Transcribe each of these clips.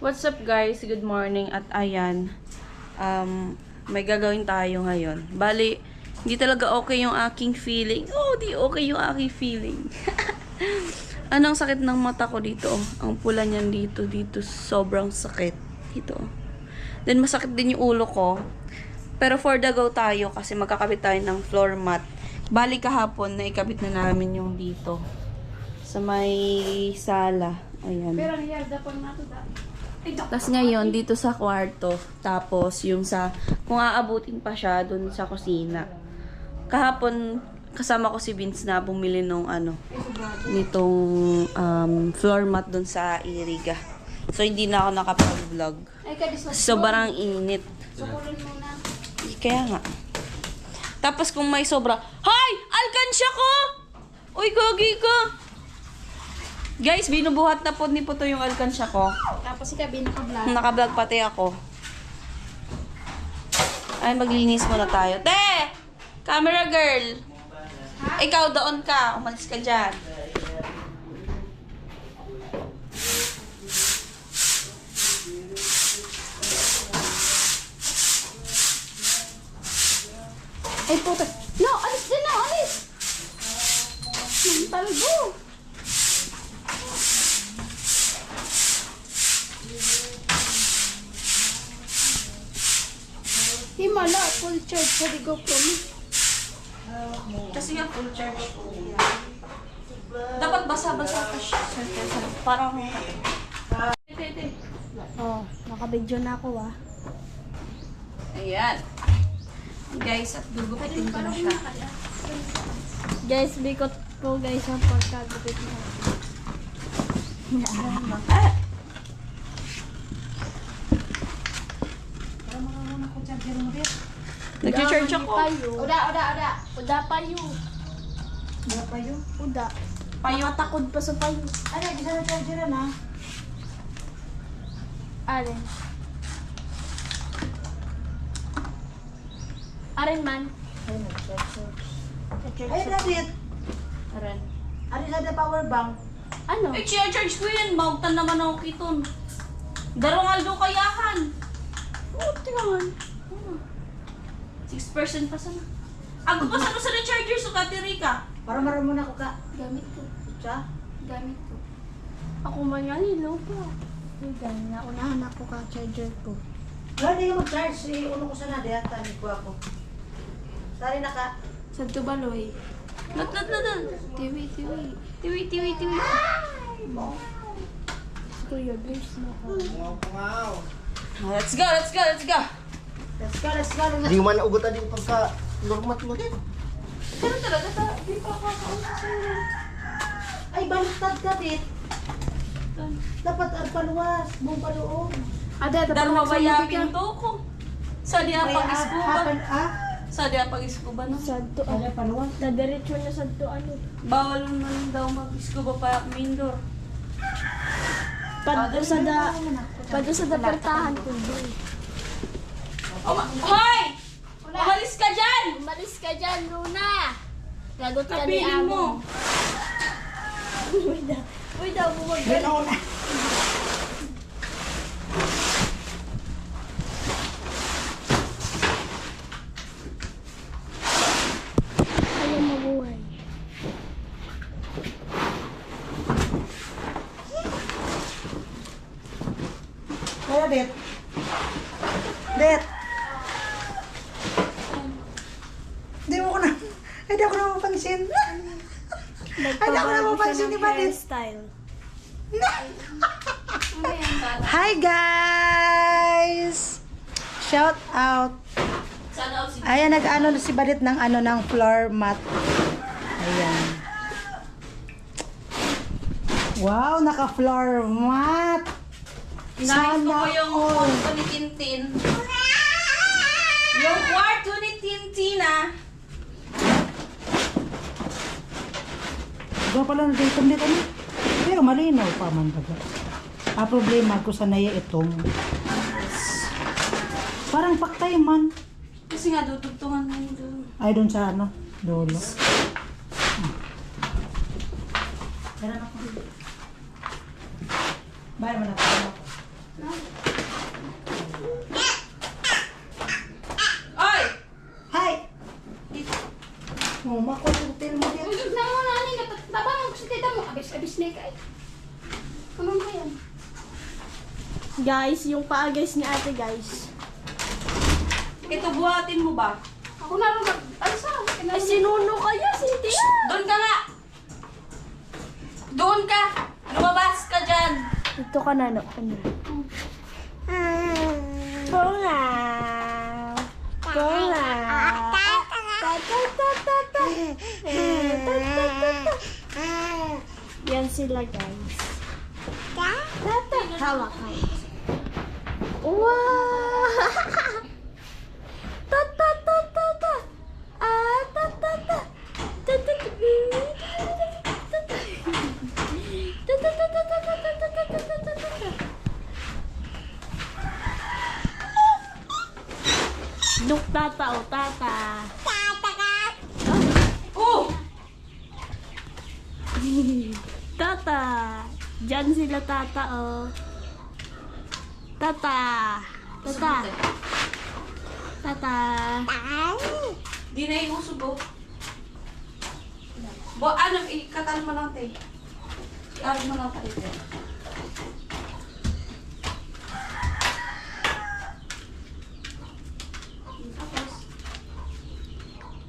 What's up guys? Good morning at ayan. May gagawin tayo ngayon. Bali, hindi talaga okay yung aking feeling. Oh, di okay yung aking feeling. Anong sakit ng mata ko dito? Ang pula niyan dito. Sobrang sakit. Dito. Then masakit din yung ulo ko. Pero for the go tayo kasi magkakabit tayo ng floor mat. Bali kahapon, naikabit na namin yung dito. Sa may sala. Ayan. Pero niyarda pang nato da. Tapos ngayon, dito sa kwarto. Tapos, yung sa, kung aabutin pa siya, dun sa kusina. Kahapon, kasama ko si Vince na bumili nung nitong floor mat dun sa Iriga. So, hindi na ako nakapag-vlog. Sobrang init. Sukulon muna. Kaya nga. Tapos, kung may sobra, Hay! Alkansya ko! Uy, gagi ka! Guys, binubuhat na po ni Puto yung alkansya ko. Tapos si Kabi naka-vlog. Naka-vlog pati ako. Ay, maglinis muna tayo. Te! Camera girl! Ikaw, doon ka. Umalis ka dyan. Ay puto. No, alis din na, alis! Talbo! Himala, full charge sa di GoPro mo. Kasi nga full charge po. Dapat basa-basa pa siya. Parang... Oh, nakabidyo na ako ah. Ayan. Guys, at gugupitin ko na siya. Guys, bikot po guys ang pagkagupit na. Nag-charge ako. Uda payo. Uda. Payo. Takod pa sa payo. Ano, bisa na charger na. Aren. Aren man. Ay, David. Aran. Ari sa the power bank. Ano? Eh, charge ko yun. Maugtan naman ako kiton. Darongaldo kayahan. Oh, tingnan. 6% pa sana. Ako pa sana sa charger so Katirika. Para marunong na ko ka. Gamit ko. Siya? Gamit ko. Ako man yan, hello pa. Ay, ganyan na. Unahan ako ka charger ko. Wala di ka mag-charge. Uno ko sana. Diyan, tanig ko ako. Sari na ka. Sa Tubaloy. Lat. Tiwi. Kuya, guys, Let's go. Let's go. Di man ugot din pagka normat mo din. Pero talaga, di pa kakausap sa'yo. Ay, baliktad ka, Dit. Dapat ang paluwas. Buong paloob. Ada, Darma ba yapin to ko? Sa diya Kaya, pag-iskuba. ah? Sa diya pag-iskuba no? Sadto. Ano, paluwas? Nadiretso na sadto ano. Bawal man daw mag-iskuba pa Mindor. Padto sa dapertahan ko doon. Hoy! Umalis ka dyan! Umalis ka dyan, Luna! Gagot ka ni Kapiling Amo. mo. Uy daw, bumag. Ganoon na. Ayaw mabuhay. Kaya, Det. Det. Di mo ko na. Ay, di ako na mapansin. Ay, di ako na mapansin ni Badit. Style. Hi, guys! Shout out. Sana si Ayan, nag-ano si Badit ng ng floor mat. Ayan. Wow, naka-floor mat. Nais ko Sana po yung all. kwarto ni Tintin. Yung kwarto ni Tintin ah. Diba pala na dito dito. Pero malinaw pa man baga. Ang problema ko sa naya itong. Parang paktay man. Kasi nga dudugtungan mo yun doon. Ay, doon sa dulo. Meron ako. Bayar mo na ako. mo, makuha yung hotel mo yan. Usog na mo na ni natabang ko sa tita mo. Abis-abis na kay. Kamang ko yan. Guys, yung paa guys ni ate guys. Ito, buhatin mo ba? Ako na rin mag-alsa. Ay, sinuno kaya si Tia. Doon ka nga! Doon ka! Lumabas ka dyan! Dito ka na, no? Bunga. Bunga. Yan sila, guys. Tata. Hawak, hawak. Wow! Tata, tata, tata. Ah, tata, tata. Tata, Look, tata, oh, tata. Oh! Tata. Diyan sila, tata, oh. Tata. Tata. Tata. Di na iusog oh. Ikatal mo lang tayo. Ikatal mo lang tayo.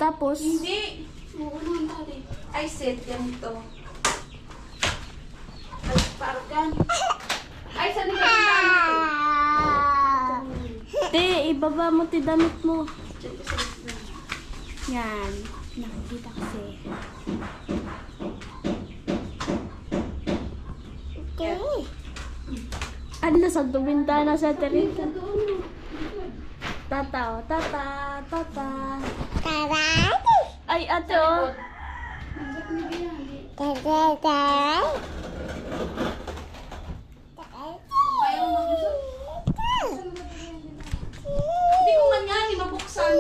Tapos, Hindi! Oo naman tali. I said ganito. Ay, parang ay, saan ka dito? Te, ibaba mo ti damit mo. Yan. Nakikita kasi. Okay. Ano sa bintana sa terita? Tata, oh. Tata, tata. Ay, ate, oh. Hindi ko man nga, hindi mabuksan.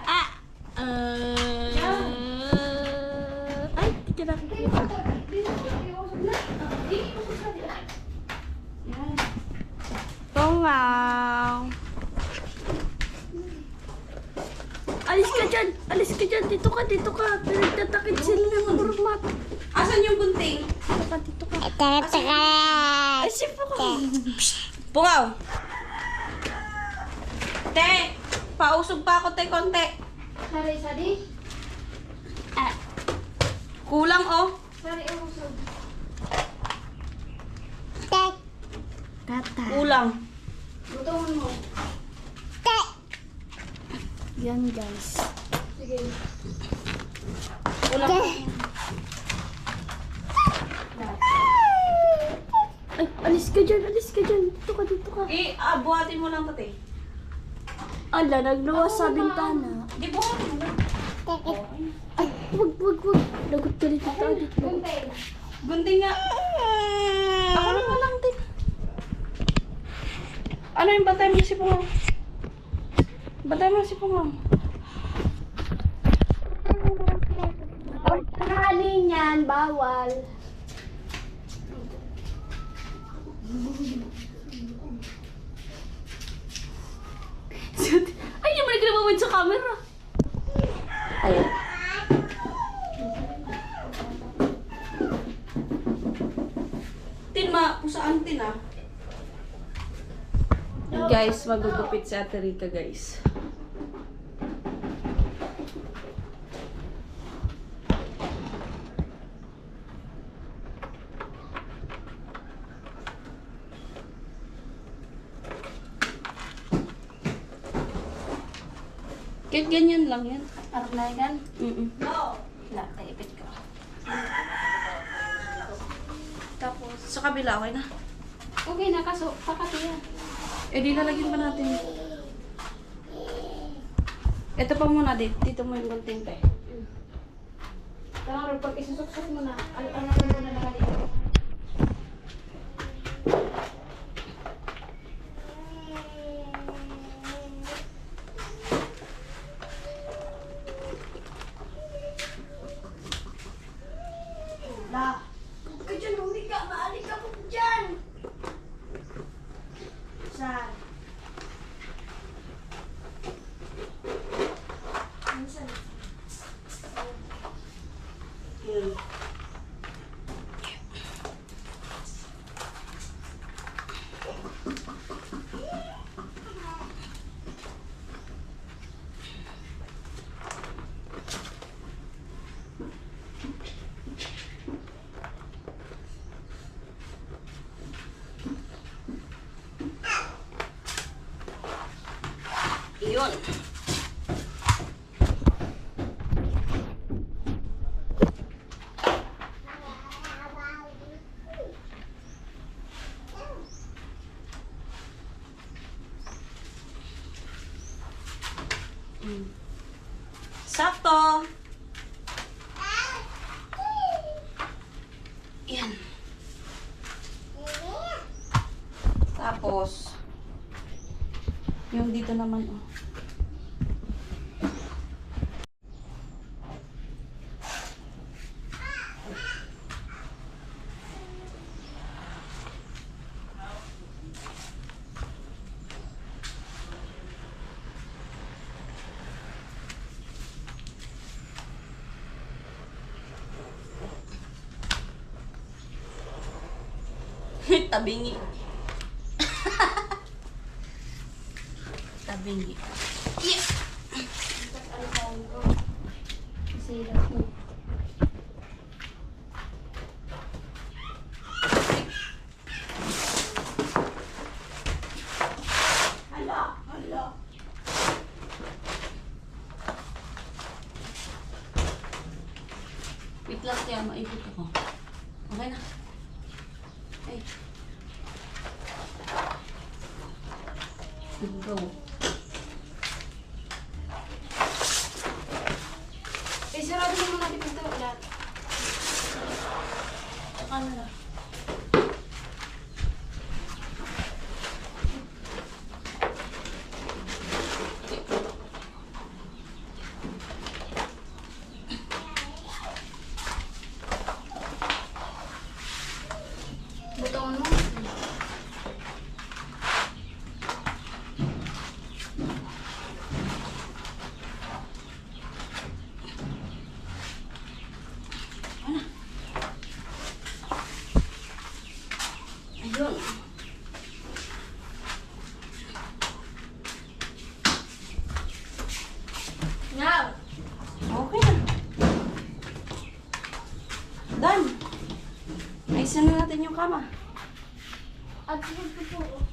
Ah! Ay, hindi ka nakikita. Tongaw. Alis ka dyan! Alis ka dyan! Dito ka! Dito ka! Pinagtatakit sila ng urmat. Asan yung gunting? Dito ka! Dito ka! Ay, sipo ka! Pungaw! Te! Pausog pa ako, te, konti. Sari. Ah, Kulang, oh. sari ang usog. Tata. Kulang. Butongan mo. Yan, guys. Sige. Kulang. Ay, alis ka dyan! Alis ka dyan! Dito ka! Dito ka! Buhatin mo lang, te. Ala, nagluwas sa bintana. Di buhatin mo lang. Ay, wag. Lagot ka dito. Dito. Gunting nga. Ako naman lang, te. Ano yung batay mo si Pungaw? Batay mo si Pungaw. Nakaling yan, bawal. Ay, yung mga kinabawin sa camera. Ayan. Tin, pusaan tin ah. Guys, magugupit si Ate Rica, guys. Kahit ganyan lang yan. Parang na yan. Wala, taipit ko. Tapos, sa kabila, okay na. Okay na, kaso pakati yan. Eh, di lalagyan pa natin. Ito pa muna, dito mo yung gunting pa eh. Parang pag isusok-sok mo na, ano mo na nakalito. Da! Huwag ka dyan, huli ka! Maali ka po dyan! Saan? Minsan. Ayun. Sakto. Yan. Tapos, yung dito naman, oh. Tabingi. Tabingi. Yeah. Hala, hala. Wait lang, kaya maipit ako. Okay na. Ay. Go. Eh, sarado naman natin pinto lahat. Ano na? Butongan mo. Ayun. Now. Okay na. Done. Ayusin na natin yung kama. At sunod ko po.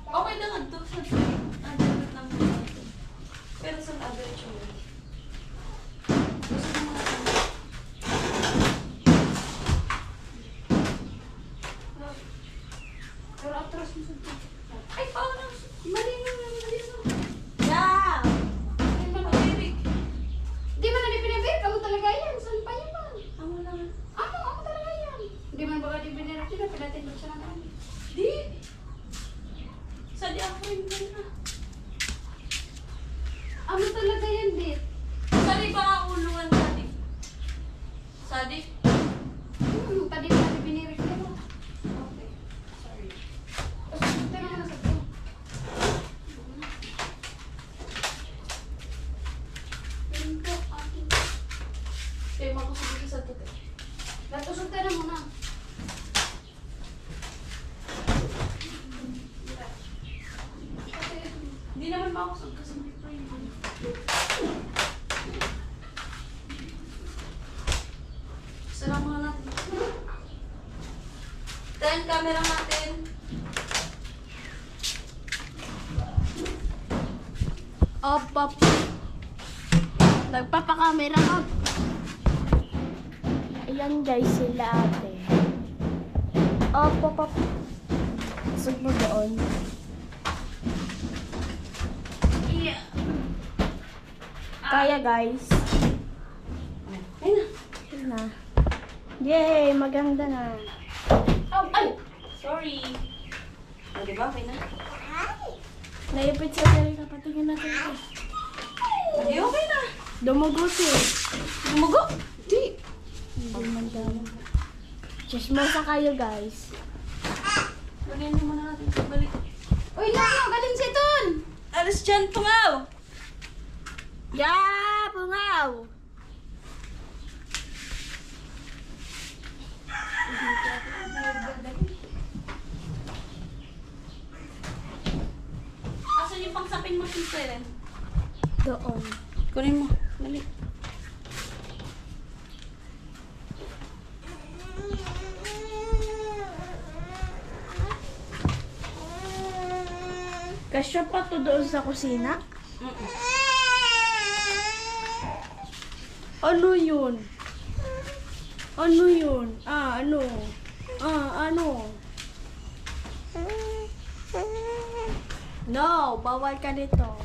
Okay lang ito. Adulot lang natin. Pero sa average way. Gusto mo na kami. Pero atras mo sunod. Ay, paano? Mali na. Yeah! Ay, mag-ibig. Di ba na di pinabir? Kamu talaga yan. Saan pa yan? Amo lang. Ako talaga yan. Di man ba di pinabir? Di ba pinatindog siya ng ano? Di. Sadi ako rin na. Ano talaga yan, Dit? Sadi ba ang ulungan sadi? Sadi? Tadi ba di pinirik ka mo? Okay. Sorry. Tapos ito naman nasa to. Pinto, akin. Kaya makusog sa tuti. Natusog ka na muna. Hindi naman makusog kasi may frame. Sarang mga natin. Then, camera natin. Op. Nagpapakamera ka. Ayan guys, sila ate. Op. Sug mo doon. Yeah. Kaya guys. Ay na. Yun na. Yay! Maganda na. Oh, ay! Sorry. O, diba? Okay na. Naipit siya sa rin. Patingin natin ito. Hindi, okay na. Dumugo siya. Gumugo? Di. Hindi man damo. Chismosa kayo guys. Lagyan naman natin sa balik. Uy, galing si Ton! Alas dyan, tungaw! Yeah! Pungaw! Asan yung pangsapin mo, sister? Doon. Kunin mo. Dali. Kasya pa to doon sa kusina. Ano yun? Ano yun? Ano? Ano? No, bawal ka dito.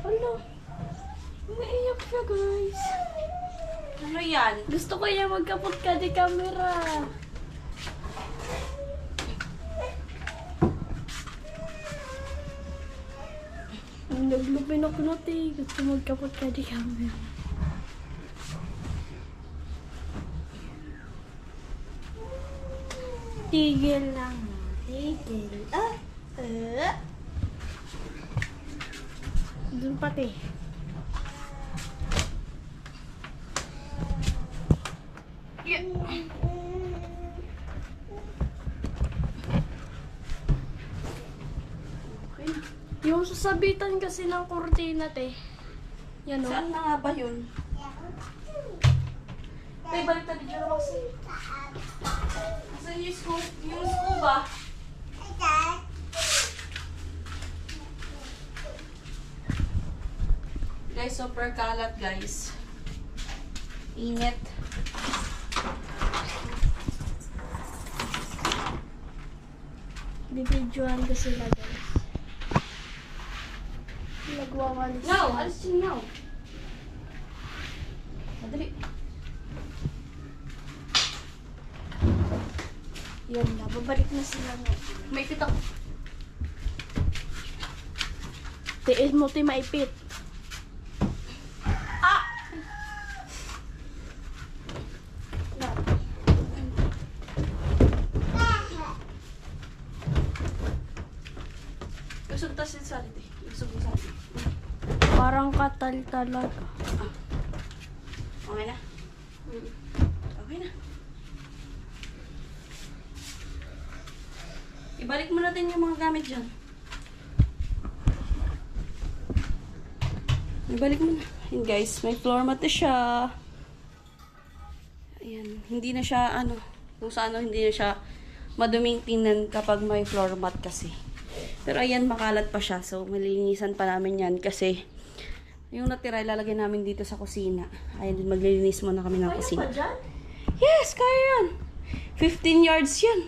Ano? Umiiyak siya, guys. Ano yan? Gusto ko niya magkapot ka di camera. Naglupin ako natin. Gusto magkapot ka di camera. Tigil lang. Tigil. Doon pati. Yung sasabitan kasi ng kurtina, te. Yan o. Saan na nga ba yun? Tay, balik tayo dyan ako kasi. Saan yung scuba? Guys, super kalat, guys. Init. Bibidyoan ko sila, guys. Nagwawalis. No! Alis yun, no! Madali. Yan na, babalik na sila mo. May fit ako. Tiis mo, ti maipit. Usog tas yung salite. Usog yung salite. Parang katal talaga. Okay na? Okay na. Ibalik mo natin yung mga gamit dyan. Ibalik mo na. Yun guys, may floor mat na siya. Ayan, hindi na siya kung sa hindi na siya maduming tingnan kapag may floor mat kasi. Pero ayan, makalat pa siya. So, malilinisan pa namin yan kasi yung natira, ilalagay namin dito sa kusina. Ayan, maglilinis muna kami ng kusina. Kaya pa dyan? Yes, kaya yan. 15 yards yan.